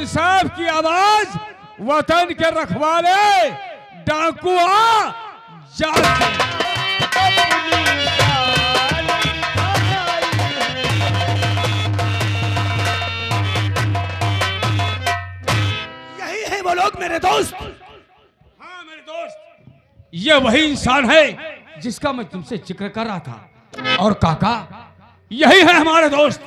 इंसाफ की आवाज, वतन के रखवाले, डाकुआ जाति। यही है वो लोग मेरे दोस्त। हाँ मेरे दोस्त, ये वही इंसान है जिसका मैं तुमसे जिक्र कर रहा था। और काका, यही है हमारे दोस्त।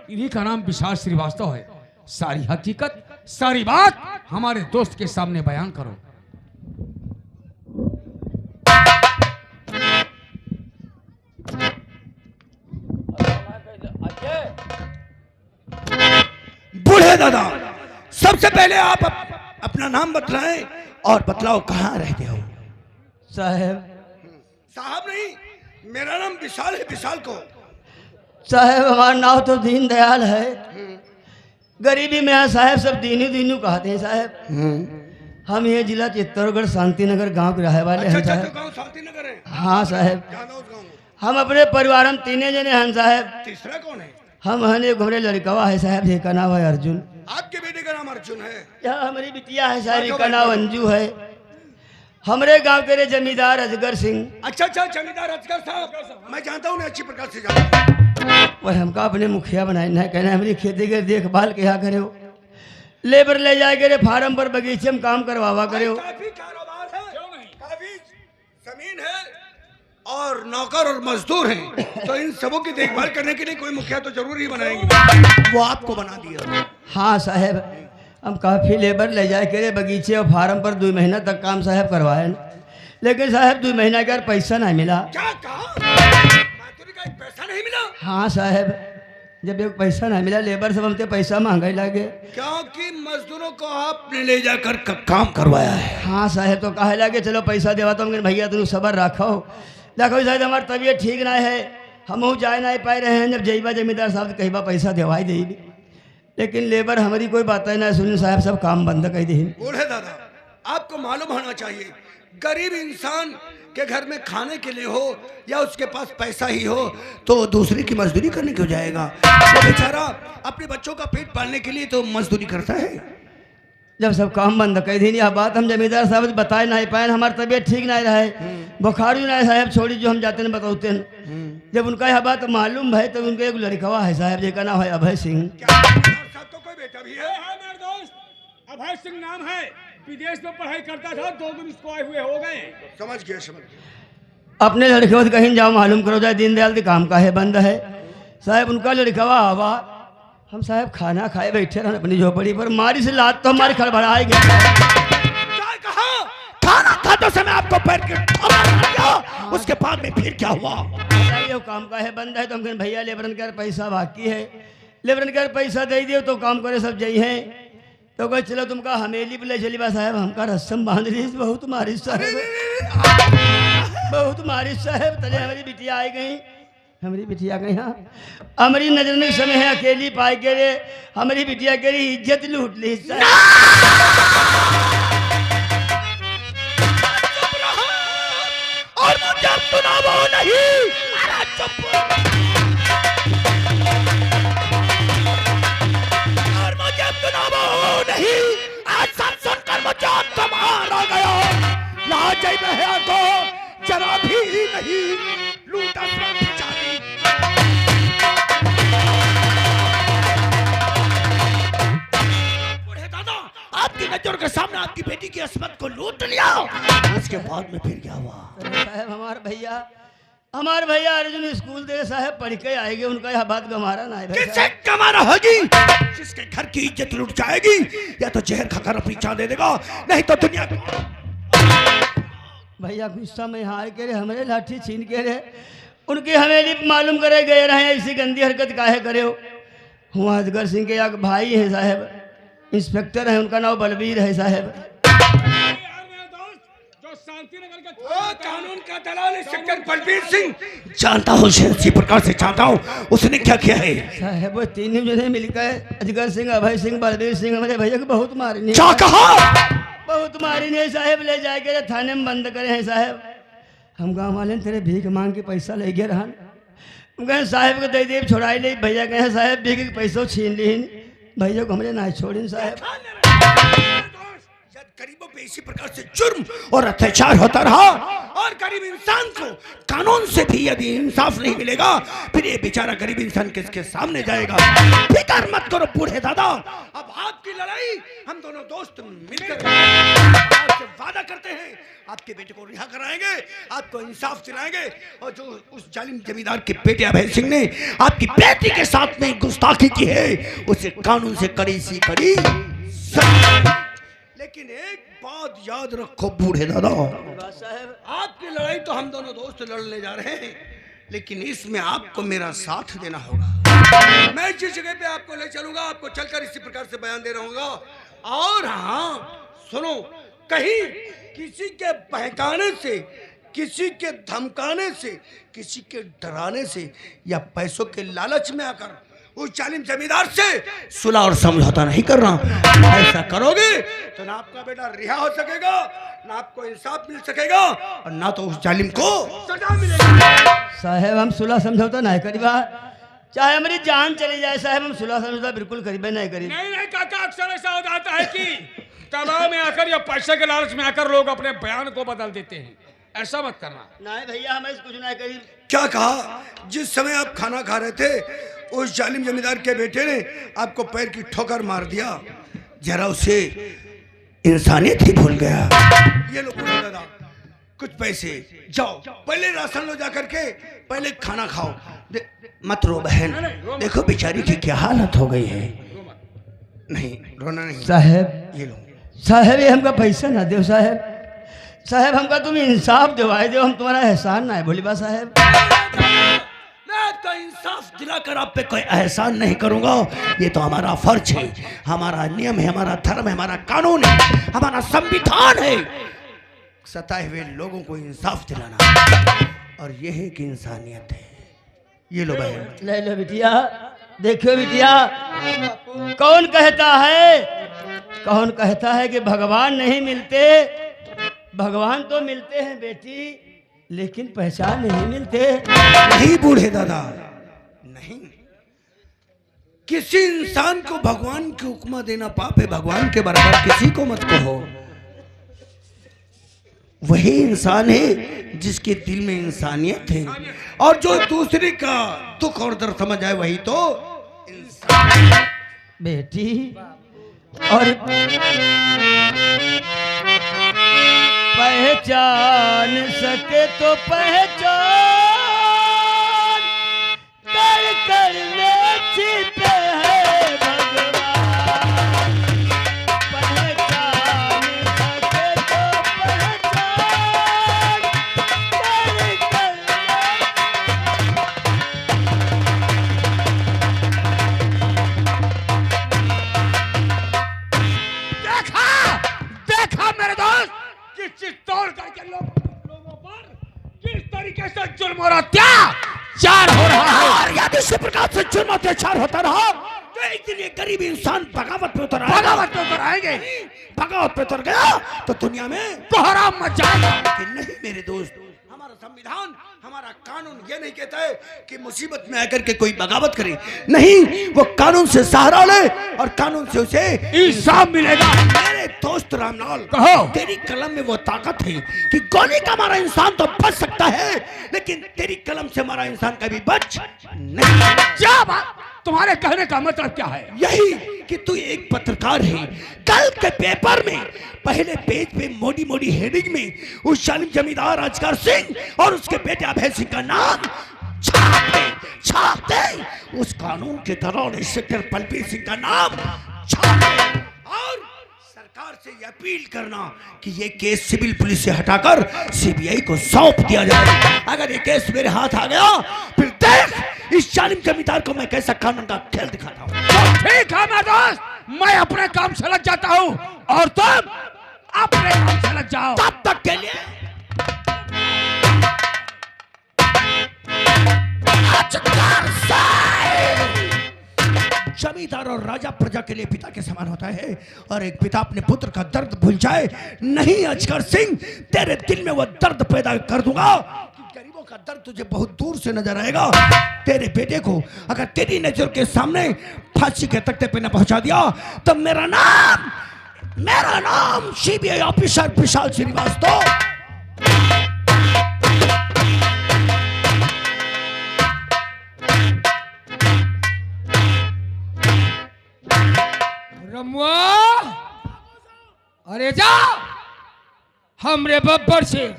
इन्हीं का नाम विशाल श्रीवास्तव है। सारी हकीकत, सारी बात हमारे दोस्त के सामने बयान करो। बूढ़े दादा, सबसे पहले आप अपना नाम बतलाएं और बतलाओ कहाँ रहते हो। साहब, साहब नहीं, मेरा नाम विशाल है। विशाल को साहब हमारा नाम तो दीन दयाल है। गरीबी में है साहब, सब दीनू दीनू कहते हैं साहब। हम ये जिला चित्तौड़गढ़ शांतिनगर गांव के रहने वाले हैं साहब। गाँव शांतिनगर है? हाँ साहब, जाना उस गाँव में। हम अपने परिवार हम तीने जने हैं साहब। तीसरा कौन है? हम हैं एक हमारे लड़कवा है साहब, जिसका नाम है अर्जुन। आपके बेटे का नाम अर्जुन है? यहाँ हमारी बिटिया है साहब, जिसका नाम अंजू है। हमारे गांव के जमींदार अजगर सिंह। अच्छा अच्छा, जमींदार अजगर साहब, मैं जानता हूँ, अच्छी प्रकार से जानता हूँ। वह हमका अपने मुखिया बनाए ना, कहना हमारी खेती के देखभाल क्या करे हो, लेबर ले जाए करे फार्म पर, बगीचे में काम करवावा करे हो। काफी कारोबार है, काफी जमीन है और नौकर और मजदूर हैं, तो इन सबों की देखभाल करने के लिए कोई मुखिया तो जरूर ही बनाएंगे। वो आपको बना दिया। हाँ साहब, हम काफ़ी लेबर ले जाए करे बगीचे और फार्म पर 2 महीना तक काम साहब करवाए, लेकिन साहब 2 महीना का पैसा नहीं मिला। क्या कहा? मजदूरी का एक पैसा नहीं मिला? हाँ साहब, जब एक पैसा नहीं मिला, लेबर सब हमसे पैसा मांगे लगे। क्योंकि मजदूरों को आपने ले जाकर काम करवाया है। हाँ साहब, तो कहे लगे चलो पैसा देवा, तो हम भैया तुम सबर रखो। देखो शायद हमारी तबीयत ठीक ना है, हम जाए नहीं पाए रहे हैं। जब जईबा जमींदार साहब कहीं बा पैसा देवाई देगी, लेकिन लेबर हमारी कोई बात ना सुनी साहब, सब काम बंद कर दी। बूढ़े दादा, आपको मालूम होना चाहिए, गरीब इंसान के घर में खाने के लिए हो या उसके पास पैसा ही हो तो दूसरे की मजदूरी करने क्यों जाएगा? तो बेचारा अपने बच्चों का पेट पालने के लिए तो मजदूरी करता है। जब सब काम बंद कर दी, यह बात हम जमींदार साहब बताए नहीं पाए। हमारी तबीयत ठीक नहीं रहे, बुखारी नहीं साहब, छोड़ी जो हम जाते हैं बताते हैं। जब उनका यह बात मालूम है तो उनका एक लड़कवा है साहब, जिसका नाम है अभय सिंह। तो कोई बेटा भी है? मेरे दोस्त अभय सिंह नाम है, विदेश में पढ़ाई करता था, 2 दिन इसको आए हुए हो गए। समझ गया, समझ गया। अपने लड़के से कहीं जाओ मालूम करो जाए, दीनदयाल के काम का है बंद है साहब। उनका लड़कवा आवा, हम साहब खाना खाए बैठे रहे अपनी झोपड़ी पर, मारी से लात तो हमारी खड़बड़ाई गई। क्या कहा? खाना खाते समय आपको पैर के ठोका, उसके बाद में फिर क्या हुआ? ये काम का है बंद है, तो हम कहें भैया लेबरन का पैसा बाकी है, लेबरन का पैसा दे दियो तो काम करे सब जई है। तो कहे चलो तुमका हमेली पे ले चली बा साहब, हमका रस्म बांध ली। बहुत मारी साहब, बहुत मारी साहब। तले हमारी बिटिया आई गई, हमारी बिटिया गई। हाँ, हमारी नजर में समय है, अकेली पाई के रे हमारी बिटिया के लिए इज्जत लूट ली साहब। और मुझे सुनाओ नहीं। अरे चुप। और मुझे सुनाओ नहीं। आज सब सुनकर मुझे तुम्हार आ गया। लाजई में है तो जरा भी नहीं लूटा बेचारी। बूढ़े दादा, आपकी नजर के सामने आपकी बेटी की अस्मत को लूट लिया, उसके बाद में फिर क्या हुआ? साहब हमारे भैया अर्जुन स्कूल दे साहब पढ़ के आएंगे, उनका यह बात गमारा ना है। किसे गमारा होगी? जिसके घर की इज्जत लुट जाएगी, या तो जहर खाकर अपनी जान दे देगा, नहीं तो दुनिया। भैया गुस्सा में हार के रे हमारे लाठी छीन के रे उनकी हवेली मालूम करे गए रहे, ऐसी गंदी हरकत काहे करे हो। हुआ अजगर सिंह के एक भाई है साहब, इंस्पेक्टर है, उनका नाम बलबीर है साहब। कानून का दलाल इंस्पेक्टर बलबीर सिंह, जानता हूँ, इसी प्रकार से जानता हूँ उसने क्या किया है। साहब वो तीनों जने मिलकर अजगर सिंह, अभय सिंह, बलबीर सिंह हमारे भैया को बहुत मारी। क्या कहा? बहुत मारी नहीं साहब, ले जाके थाने में बंद करे हैं साहब। हम गाँव वाले तेरे भीख मांग के पैसा ले गए रहन, हम कहें साहब को दे दे छोड़ाई ले। भैया कहे साहब भीख के पैसों छीन ली, भैया को हमरे ना छोड़िन साहब। गरीबों पे इसी प्रकार से जुर्म और अत्याचार होता रहा और गरीब इंसान को कानून से भी यदि इंसाफ नहीं मिलेगा फिर ये बेचारा गरीब इंसान किसके सामने जाएगा। फिक्र मत करो बूढ़े दादा, अब आपकी लड़ाई हम दोनों दोस्त मिलकर आपसे वादा करते हैं आपके बेटे को रिहा कराएंगे, आपको इंसाफ दिलाएंगे और जो उस जालिम जमींदार के बेटे अभय सिंह ने आपकी बेटी के साथ में गुस्ताखी की है उसे कानून से कड़ी सी कड़ी सजा। लेकिन एक बात याद रखो बूढ़े दादा, आपकी लड़ाई तो हम दोनों दोस्त लड़ने जा रहे हैं लेकिन इसमें आपको मेरा साथ देना होगा। मैं जिस जगह पे आपको ले चलूंगा आपको चलकर इसी प्रकार से बयान दे रहूंगा। और हाँ सुनो, कहीं किसी के बहकाने से, किसी के धमकाने से, किसी के डराने से या पैसों के लालच में आकर उस जालिम जमींदार से सुलह और समझौता नहीं करना। ऐसा करोगे तो ना आपका बेटा रिहा हो सकेगा, ना आपको इंसाफ मिल सकेगा और ना तो उस जालिम को सजा मिलेगी। साहब हम सुलह समझौता नहीं करीबा, चाहे हमारी जान चली जाए साहब, हम सुलह समझौता बिल्कुल करीबे नहीं करीब। नहीं काका, अक्सर ऐसा हो जाता है कि दबाव में आकर या पैसे के लालच में आकर लोग अपने बयान को बदल देते हैं। ऐसा मत करना। नहीं भैया हमें कुछ नहीं करीब। क्या कहा? जिस समय आप खाना खा रहे थे उस जालिम जमींदार के बेटे ने आपको पैर की ठोकर मार दिया, जरा उसे इंसानियत ही भूल गया। ये लो बूढ़ा दादा कुछ पैसे, जाओ पहले राशन लो जा करके, पहले खाना खाओ। मत रो बहन, देखो बेचारी की क्या हालत हो गई है। नहीं रोना नहीं साहब, ये लो साहब ये हमका पैसा ना दो साहब, साहब हमका तुम इंसाफ दिवाए दो, हम तुम्हारा एहसान ना है बोली बा साहब। मैं आपका इंसाफ दिलाकर आप पे कोई एहसान नहीं करूंगा, ये तो हमारा फर्ज है, हमारा नियम है, हमारा धर्म है, हमारा कानून है, हमारा संविधान है सताए हुए लोगों को इंसाफ दिलाना, और यह है कि इंसानियत है। ये लो बहन, ले लो बिटिया, देखो बिटिया, कौन कहता है कि भगवान नहीं मिलते? भगवान तो मिलते हैं बेटी, लेकिन पहचान नहीं मिलते। नहीं बूढ़े दादा, नहीं, किसी इंसान को भगवान की उपमा देना पाप है। भगवान के बराबर किसी को मत कहो। वही इंसान है जिसके दिल में इंसानियत है, और जो दूसरे का दुख और दर्द समझ आए वही तो इंसान बेटी। और पहचान सके तो पहचान कर कर में छिपे है भगवान। पहचान सके तो पहचान कर कर देखा मेरे दोस्त, किस तौर करके लोगों पर किस तरीके से जुल्म और अत्याचार हो रहा है। और यदि इसी प्रकार से जुल्म अत्याचार होता रहा तो एक दिन ये गरीब इंसान बगावत पे उतर आएगा। बगावत पे उतर आएंगे। बगावत पे उतर गया तो दुनिया में कोहराम मच जाएगा। लेकिन नहीं मेरे दोस्त, हमारा संविधान, हमारा कानून ये नहीं कहता है कि मुसीबत में आकर के कोई बगावत करे। नहीं, वो कानून से सहारा ले और कानून से उसे इंसाफ मिलेगा। मेरे दोस्त रामलाल, कहो, तेरी कलम में वो ताकत है कि गोली का हमारा इंसान तो बच सकता है, लेकिन तेरी कलम से हमारा इंसान कभी बच नहीं। क्या बात, तुम्हारे कहने का मतलब क्या है? यही कि तू एक पत्रकार है। कल के पेपर में पहले पेज पे मोटी मोटी हेडिंग में उस जालिम जमींदार अजगर सिंह और उसके बेटे अभय सिंह का नाम छाप दे। उस कानून के दौरान इंस्पेक्टर बलबीर सिंह का नाम छाप दे और सरकार से ये अपील करना कि ये केस सिविल पुलिस से हटाकर सीबीआई को सौंप दिया जाए। अगर ये केस मेरे हाथ आ गया फिर देख इस जालिम जमींदार को मैं कैसा कानून का खेल दिखाता हूँ। ठीक है मेरे दोस्त, मैं अपने काम से लग जाता हूँ और तुम अपने काम से लग जाओ। तब तक के लिए जमींदार और राजा प्रजा के लिए पिता के समान होता है, और एक पिता अपने पुत्र का दर्द भूल जाए। नहीं अजगर सिंह, तेरे दिल में वो दर्द पैदा कर दूंगा कि गरीबों का दर्द तुझे बहुत दूर से नजर आएगा। तेरे बेटे को अगर तेरी नजर के सामने फांसी के तख्ते पे न पहुंचा दिया तो मेरा नाम सीबीआई ऑफिसर विशाल श्रीवास्तव। रमुआ, अरे जा हमरे बब्बर से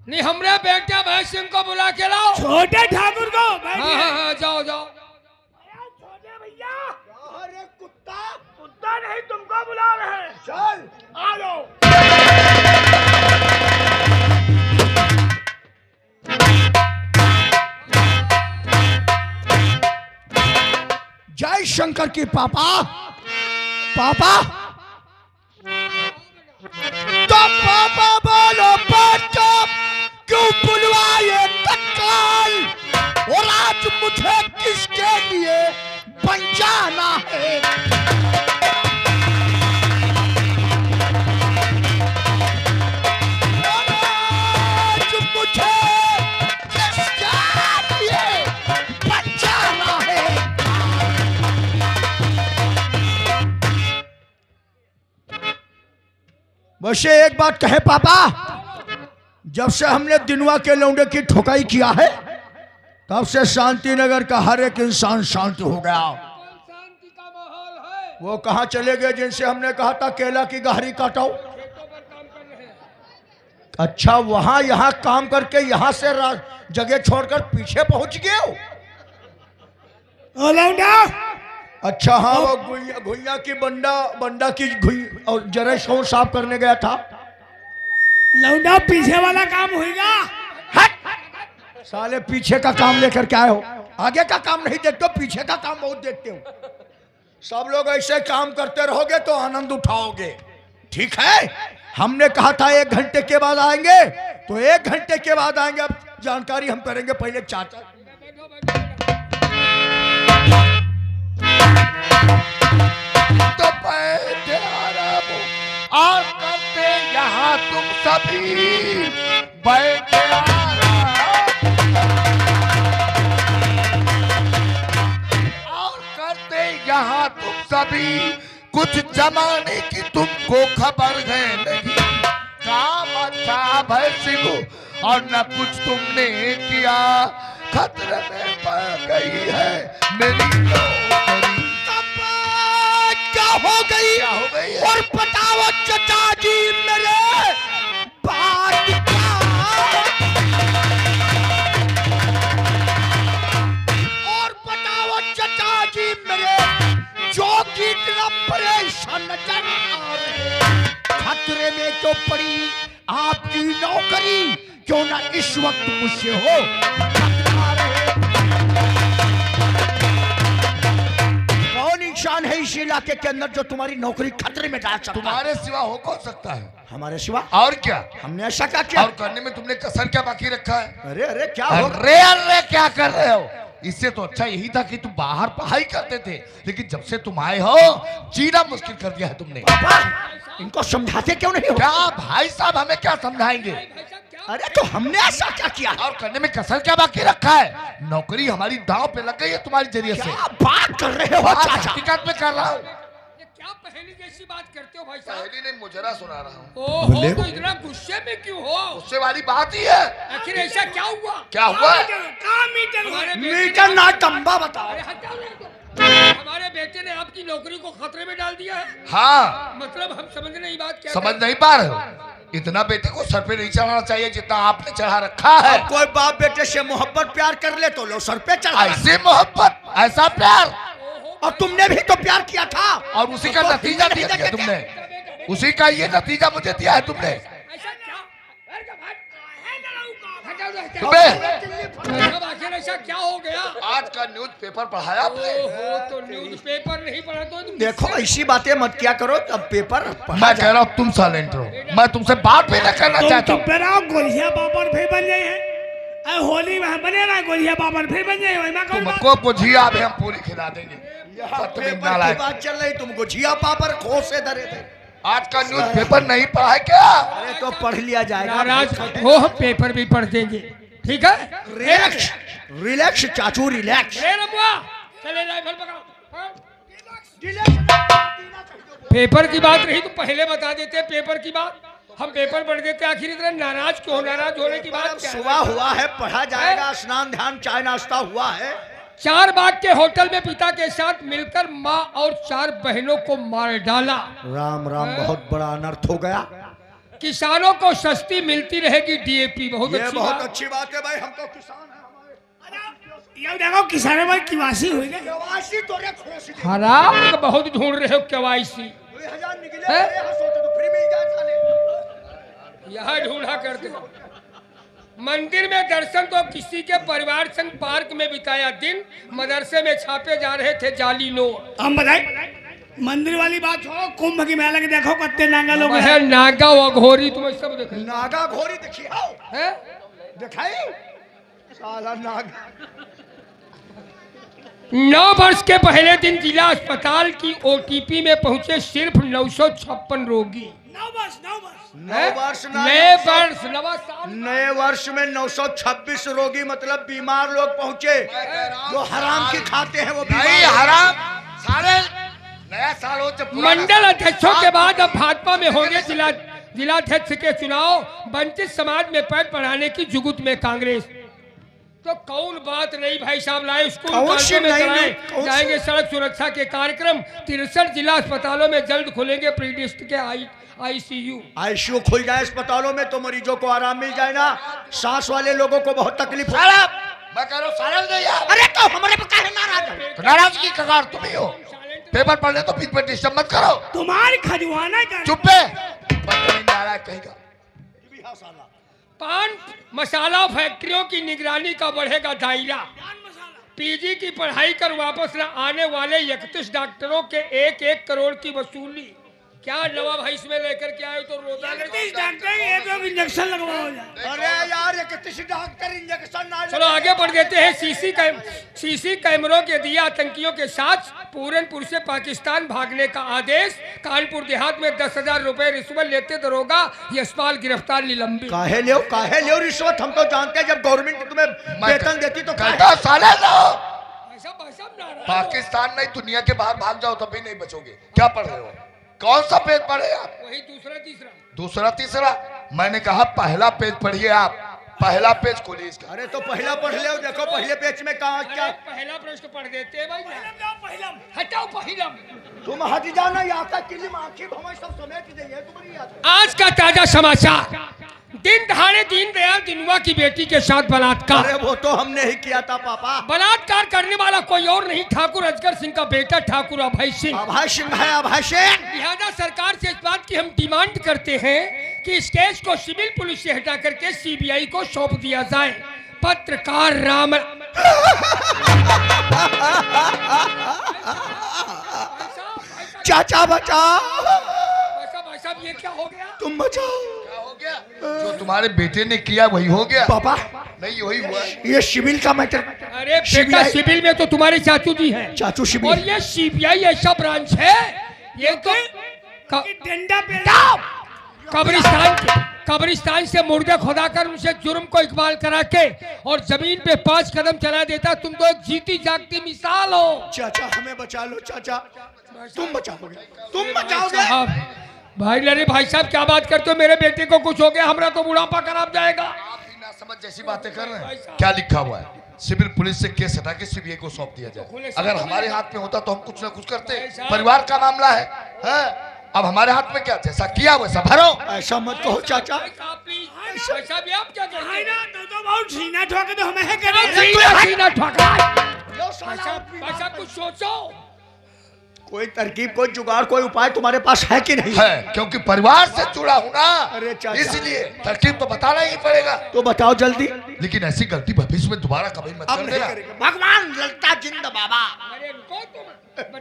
नहीं, हमरे बेटा भैंस सिंह को बुला के लाओ। छोटे ठाकुर को हाँ, जाओ जाओ। छोटे भैया, अरे कुत्ता नहीं तुमको बुला रहे हैं। चल आ जाओ। जय शंकर की पापा तो पापा बोलो बच्चा क्यों बुलवाए तत्काल, और आज मुझे किसके लिए बचाना है। आज मुझे किसके लिए बचाना है। वैसे एक बात कहे पापा, जब से हमने दिनवा के लौंडे की ठुकाई किया है तब से शांति नगर का हर एक इंसान शांत हो गया। शांति का माहौल है। वो कहाँ चले गए जिनसे हमने कहा था केला की गहरी काटो? खेतों पर काम कर रहे हैं। अच्छा, वहां यहाँ काम करके यहाँ से जगह छोड़कर पीछे पहुंच गए हो? लौंडा, अच्छा हाँ, वो घुइया की बंडा की और जरा शो साफ करने गया था। लौंडा पीछे वाला काम होगा। साले पीछे का काम लेकर के आए हो, आगे का काम नहीं देखते हो, पीछे का काम बहुत देखते हो। सब लोग ऐसे काम करते रहोगे तो आनंद उठाओगे। ठीक है, हमने कहा था 1 घंटे के बाद आएंगे तो 1 घंटे के बाद आएंगे। अब जानकारी हम करेंगे, पहले चाचा तो बैठे आराम और करते यहाँ तुम सभी बैठे और करते यहाँ तुम सभी कुछ जमाने की तुमको खबर है नहीं। काम अच्छा भैंसी को और न कुछ तुमने किया, खतरे में पड़ गई है मेरी नौकरी। क्या हो गई है? और बताओ चचा जी मेरे बात क्या, और बताओ चचा जी मेरे जो कि इतना परेशान नजर आ रहे, खतरे में क्यों पड़ी आपकी नौकरी, क्यों ना इस वक्त मुझसे हो खतरा रहे। कौन इंसान है इस इलाके के अंदर जो तुम्हारी नौकरी खतरे में डाल सकता है? तुम्हारे सिवा हो कौन सकता है? हमारे सिवा? और क्या? हमने ऐसा क्या किया? और करने में तुमने कसर क्या बाकी रखा है? अरे अरे क्या हो? अरे क्या कर रहे हो? इससे तो अच्छा यही था कि तुम बाहर पढ़ाई करते थे, लेकिन जब से तुम आए हो जीना मुश्किल कर दिया है तुमने। पापा, इनको समझाते क्यों नहीं हो? क्या भाई साहब, हमें क्या समझाएंगे? अरे तो हमने ऐसा क्या किया? और करने में कसर क्या बाकी रखा है? नौकरी हमारी दांव पे लग गई है तुम्हारी जरिए से। क्या बात कर रहे हो बात चाचा? हकीकत में कर रहा हूँ। ये क्या पहेली जैसी बात करते हो भाई साहब? पहली नहीं मुजरा सुना रहा हूँ। ओहो, तो इतना गुस्से में क्यों हो? उससे वाली बात ही है। आखिर ऐसा क्या हुआ? क्या हुआ? हमारे बेटे मीटर ने- ना टंबा बताओ। अरे हटाओ ना इसको। हमारे बेटे ने आपकी नौकरी को खतरे में डाल दिया है। हाँ, मतलब हम समझ नहीं बात क्या समझ नहीं पा रहे हो? इतना बेटे को सर पे नहीं चढ़ाना चाहिए जितना आपने चढ़ा रखा है। कोई बाप बेटे से मोहब्बत प्यार कर ले तो लो सर पे चढ़ा। ऐसे मोहब्बत, ऐसा प्यार, और तुमने भी तो प्यार किया था और उसी का नतीजा दिया तुमने। उसी का ये नतीजा मुझे दिया है तुमने। ऐसा क्या? हटाओ ना, हटाओ। बे! अब आखिर ऐसा क्या हो गया? आज का न्यूज़ पेपर पढ़ाया आपने? ओहो, तो न्यूज़ पेपर नहीं पढ़ा तो तुम देखो ऐसी बातें मत किया करो, तब पेपर पढ़ा मैं कह रहा हूँ तुम साइलेंट रहो, मैं तुमसे बात भी न करना चाहता हूँ। गोलिया पापड़ फिर बन जाए हैं। होली में बने ना गोलिया पापड़ फिर बन जाए। तुमको गुझिया भी हम पूरी खिला देंगे। पेपर की बात चल रही, तुम गुझिया पापड़ खो से धरे थे। आज का न्यूज़ पेपर नहीं पढ़ा है क्या? अरे तो पढ़ लिया जाएगा। नाराज हो, हम पेपर भी पढ़ देंगे। ठीक है? रिलैक्स रिलैक्स चाचू रिलैक्स। ले रमुआ, चले राइफल पकड़ो। हाँ? पेपर की बात रही तो पहले बता देते पेपर की बात, हम पेपर पढ़ देते। आखिर इतना नाराज क्यों? नाराज होने की बात क्या है? सुबह हुआ है, पढ़ा जाएगा, स्नान ध्यान चाय नाश्ता हुआ है। 4 बाग के होटल में पिता के साथ मिलकर माँ और 4 बहनों को मार डाला। राम राम, बहुत बड़ा अनर्थ हो गया। किसानों को सस्ती मिलती रहेगी डीएपी। बहुत ये अच्छी बहुत बात। अच्छी बात है भाई, हम तो किसान हैं। ये देखो किसानों में किवासी हुई गई। केवाईसी तो रे खोसी दे। हराम का बहुत ढूंढ रहे हो केवाईसी। 2000 निकले हैं? यहाँ सोचे तो फ्री मिल जाए साले। यहाँ ढूंढा करते हो। मंदिर में दर्शन तो किसी के परिवार संग पार्क में बिताया दिन। मदरसे में छापे जा रहे थे जाली नोट। हम बताए मंदिर वाली बात छोड़ो, कुंभ की मेला के देखो कत्ते नांगा लोग है नागा वघोरी तुम्हें सब देख रही नागा घोड़ी देखिए, आओ है? दिखाई साला नागा। 9 वर्ष के पहले दिन जिला अस्पताल की ओटीपी में पहुंचे सिर्फ 956 रोगी। 9 वर्ष नए वर्ष ना- नए वर्ष नवा साल। नए वर्ष में 926 रोगी, मतलब बीमार लोग पहुंचे जो हराम की खाते हैं वो बीमार नहीं लोग। हराम साले, नया साल हो जब पुराना मंडल साल। अध्यक्षों के बाद अब भाजपा में होंगे जिलाध्यक्ष के चुनाव। वंचित समाज में पैर बढ़ाने की जुगुत में कांग्रेस। तो कौन बात नहीं भाई साहब, लाए स्कूल कौन सी कॉलेजों में नई- चलाए कौन सी- जाएंगे सड़क सुरक्षा के कार्यक्रम। 63 जिला अस्पतालों में जल्द खुलेंगे प्री डिस्ट्रिक्ट के आईसीयू। आईसीयू खुल जाए अस्पतालों में तो मरीजों को आराम मिल जाए ना। सांस वाले लोगों को बहुत तकलीफ हो। साला, मैं कह रहा हूँ साला नहीं यार। अरे तो हमारे पे काहे नाराज है? तो नाराजगी का कारण तुम ही हो। पेपर पढ़ ले तो बीच में डिस्टर्ब मत करो। तुम्हारी खजवाना कर। चुप पे बदतमीज नाराज कहेगा। पान मसाला फैक्ट्रियों की निगरानी का बढ़ेगा दायरा। पीजी की पढ़ाई कर वापस न आने वाले 31 डॉक्टरों के 1-1 करोड़ की वसूली। क्या नवा भाई इसमें लेकर के आए तो रोजा डॉक्टर एक इंजेक्शन लगवाओ जा। अरे यार, ये किसी डॉक्टर इंजेक्शन ना। चलो आगे बढ़ देते हैं। सीसी कैमरों के दिए आतंकियों के साथ पूरनपुर से पाकिस्तान भागने का आदेश। कानपुर देहात में 10,000 रुपए रिश्वत लेते दरोगा यशपाल गिरफ्तार निलंबित। काहे लियो रिश्वत? हम तो जानते हैं जब गवर्नमेंट तुम्हें वेतन देती तो कहता साले लो। भाई साहब नाराज हो। पाकिस्तान नहीं दुनिया के बाहर भाग जाओ तभी नहीं बचोगे। क्या पढ़ रहे हो? कौन सा पेज पढ़े आप? वही दूसरा तीसरा। दूसरा तीसरा? मैंने कहा पहला पेज पढ़िए आप। पहला पेज खोलिए इसका। अरे तो पहला पढ़ ले, देखो पहले पेज में कहा क्या। अरे पहला प्रश्न पढ़ देते हैं भाई। हटाओ पहिलम। तुम हट जाना, यहाँ का किलिम आखिर हमें सब समेट देंगे तुम्हारी याद। आज का ताजा समाचार। दिन दहाड़े दीनदयाल दिनुआ की बेटी के साथ बलात्कार। अरे वो तो हमने ही किया था पापा। बलात्कार करने वाला कोई और नहीं, ठाकुर अजगर सिंह का बेटा ठाकुर अभय सिंह। अभय सिंह है, अभय सिंह। लिहाजा सरकार से इस बात की हम डिमांड करते हैं कि इस केस को सिविल पुलिस से हटा करके सीबीआई को सौंप दिया जाए। पत्रकार राम चाचा बचाओ, भाई साहब ये क्या हो गया? तुम बचाओ। क्या हो गया? जो तुम्हारे बेटे ने किया वही हो गया? पापा नहीं वही हुआ है। ये सिविल का मैटर। अरे बेटा सिविल में तो तुम्हारे चाचू जी हैं। चाचू और सिविल। ये सीबीआई ऐसा ब्रांच है, ये तो डंडा पे कब्रिस्तान से मुर्दे खुदा कर उनसे जुर्म को इकबाल करा के और जमीन पे 5 कदम चला देता। तुम तो एक जीती जागती मिसाल हो। चाचा हमें बचा लो चाचा, तुम बचाओगे, तुम बचाओगे। भाई अरे भाई साहब क्या बात करते हो? मेरे बेटे को कुछ हो गया, हमारा तो बुढ़ापा खराब जाएगा। आप ही ना समझ जैसी बातें कर रहे हैं। क्या लिखा हुआ है? सिविल पुलिस से केस हटा के सीबीआई को सौंप दिया जाए। अगर हमारे हाथ में होता तो हम कुछ ना कुछ करते। परिवार का मामला है, हैं? अब हमारे हाथ में क्या, जैसा किया वैसा भरो। ऐसा मत कहो चाचा। भाई साहब आप क्या कहते हैं? तो बहुत सीना ठोके तो हमें है करे। सीना ठोका। भाई साहब कुछ सोचो। कोई तरकीब, कोई जुगाड़, कोई उपाय तुम्हारे पास है कि नहीं? है, क्योंकि परिवार से जुड़ा हूं ना, अरे चाचा। इसलिए तरकीब तो बताना ही पड़ेगा। तो बताओ जल्दी। लेकिन ऐसी गलती भविष्य में दोबारा कभी मत अब कर नहीं देना। करेंगे। भगवान ललता जिंद बाबा। अरे रुको तुम।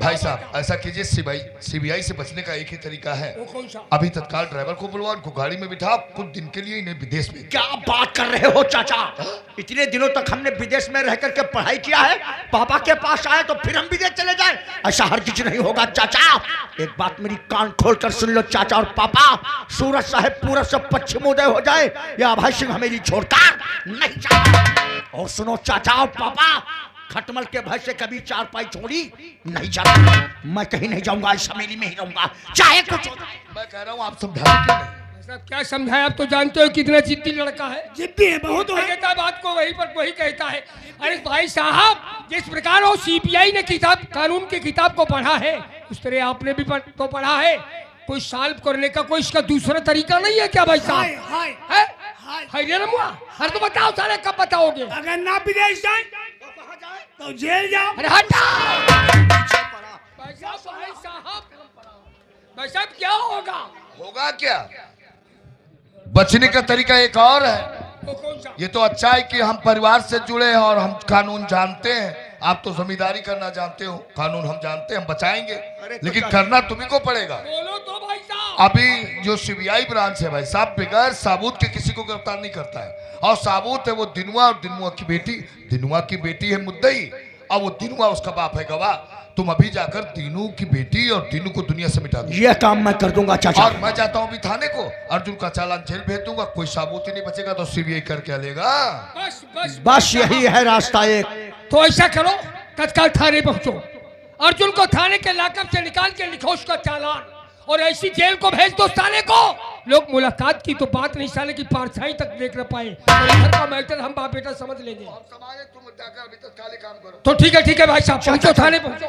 भाई साहब ऐसा कीजिए, सीबीआई से बचने का एक ही तरीका है। वो कौन सा? अभी तत्काल ड्राइवर को बुलवा, उनको गाड़ी में बिठा, कुछ दिन के लिए इन्हें विदेश में। क्या बात कर रहे हो चाचा? इतने दिनों तक हमने विदेश में रह करके पढ़ाई किया है, पापा के पास आए तो फिर हम विदेश चले जाए? ऐसा हरगिज नहीं होगा चाचा। एक बात मेरी कान खोल कर सुन लो चाचा और पापा। सूरज साहेब पूरब से पश्चिम उदय हो जाए या अभय सिंह हमें छोड़कर नहीं जाता। और सुनो चाचा और पापा, खटमल के भय से कभी चारपाई छोड़ी नहीं जाता। मैं कहीं नहीं जाऊंगा, इस हवेली में ही रहूंगा, चाहे कुछ हो जाए। मैं कह रहा हूँ आप समझा क्यों नहीं? साहब क्या समझाया, आप तो जानते हो कितना जिद्दी लड़का है। जिद्दी है, बहुत है। कहता है बात को वही पर वही कहता है। अरे भाई साहब, जिस प्रकार वो सीबीआई ने किताब, कानून की किताब को पढ़ा है, उस तरह आपने भी तो पढ़ा है। कोई सॉल्व करने का कोई इसका दूसरा तरीका नहीं है क्या भाई साहब? हर तो बताओ सारे, कब बताओगे? अगर ना विदेश जाए तो जेल जाओ। अरे हटा भाई साहब, क्या होगा? होगा क्या? बचने का तरीका एक और है। वो कौन सा? ये तो अच्छा है कि हम परिवार से जुड़े हैं और हम कानून जानते हैं। आप तो जमींदारी करना जानते हो, कानून हम जानते हैं, हम बचाएंगे, लेकिन करना तुम्ही को पड़ेगा। बोलो तो भाई साहब। अभी जो सीबीआई ब्रांच है भाई साहब, बगैर साबूत के किसी को गिरफ्तार नहीं करता है। और साबूत है वो दिनुआ और दिनुआ की बेटी। दिनुआ की बेटी है मुद्दई और वो दिनुआ उसका बाप है गवाह। तुम अभी जाकर दीनू की बेटी और दीनू को दुनिया से मिटा दो। ये काम मैं कर दूंगा चाचा। और मैं जाता हूँ अभी थाने को, अर्जुन का चालान जेल भेज दूंगा। कोई साबूत ही नहीं बचेगा तो सीबीआई कर क्या लेगा? बस बस बस यही है रास्ता एक। तो ऐसा करो, तत्काल थाने पहुंचो, अर्जुन को थाने के लाकअप से निकाल के लिखो उसका चालान, और ऐसी जेल को भेज दो साले को। लोग मुलाकात की तो बात नहीं, साले की परछाई तक देख न पाए। और इधर का मैटर हम बाप बेटा समझ लेंगे। तुम जाकर अभी तक खाली काम करो। तो ठीक है भाई साहब, पहुंचो थाने पहुंचो।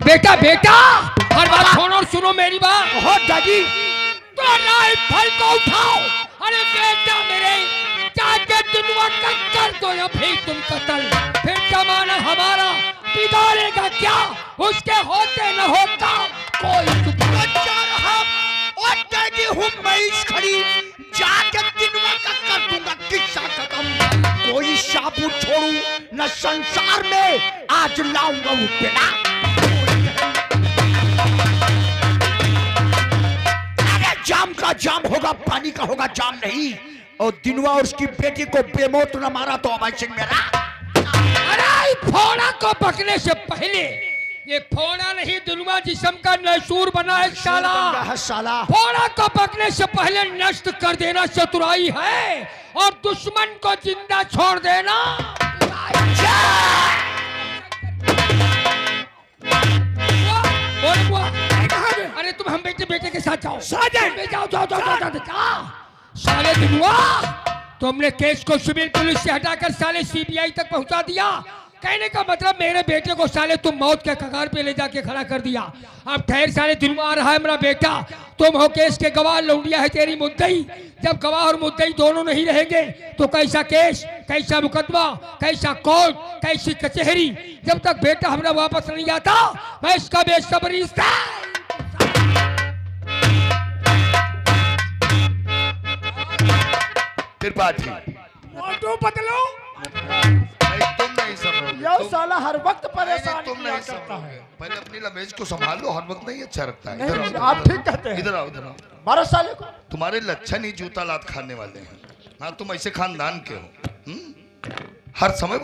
बेटा बेटा, हर बात छोड़ो और सुनो मेरी बात। बहुत दादी। तो राइफल को उठाओ। अरे बेटा मेरे, जाके दुनिया का कर दो या फिर तुम कत्ल। फिर जमाना हमारा बिगाड़ेगा क्या? उसके होते न होता कोई खड़ी जाके दिनवा का कर दूंगा किस्सा खत्म। कोई साबुत छोड़ू न संसार में, आज लाऊंगा वो तेरा। अरे जाम का जाम होगा, पानी का होगा जाम नहीं। और दिनवा और उसकी बेटी को बेमौत न मारा तो अभय सिंह मेरा। अरे फोड़ा को पकने से पहले, ये फोड़ा नहीं दिलवा जिस्म का नसूर बना है साला। साला फोड़ा को पकने से पहले नष्ट कर देना चतुराई है, और दुश्मन को जिंदा छोड़ देना। अरे तुम हम बेटे के साथ जाओ। जाओ। साले दिलवा, तुमने केस को सिविल पुलिस से हटाकर साले सीबीआई तक पहुंचा दिया। कहने का मतलब मेरे बेटे को साले तुम मौत के कगार पे ले जाके खड़ा कर दिया। अब ठहर साले दिलवा आ रहा है मेरा बेटा। तुम हो केस के गवाह, लौंडिया है तेरी मुद्दई। जब गवाह और मुद्दई दोनों नहीं रहेंगे तो कैसा केस, कैसा मुकदमा, कैसा कोर्ट, कैसी कचहरी। जब तक बेटा हमारा वापस नहीं आता, मैं इसका बेसब्री से त्रिपाठी बदलो। तुम नहीं समझोगे। यह साला हर वक्त नहीं, परेशान तुम किया नहीं करता समझोगे। है। पहले अपनी लमेज को संभाल लो, हर वक्त नहीं अच्छा रखता है। इधर नहीं, आओ, आप ठीक कहते हैं। इधर आओ, इधर आओ। 12 साल को तुम्हारे लक्षण ही जूता लात खाने वाले हैं। हाँ, तुम ऐसे खानदान के हो। हर समय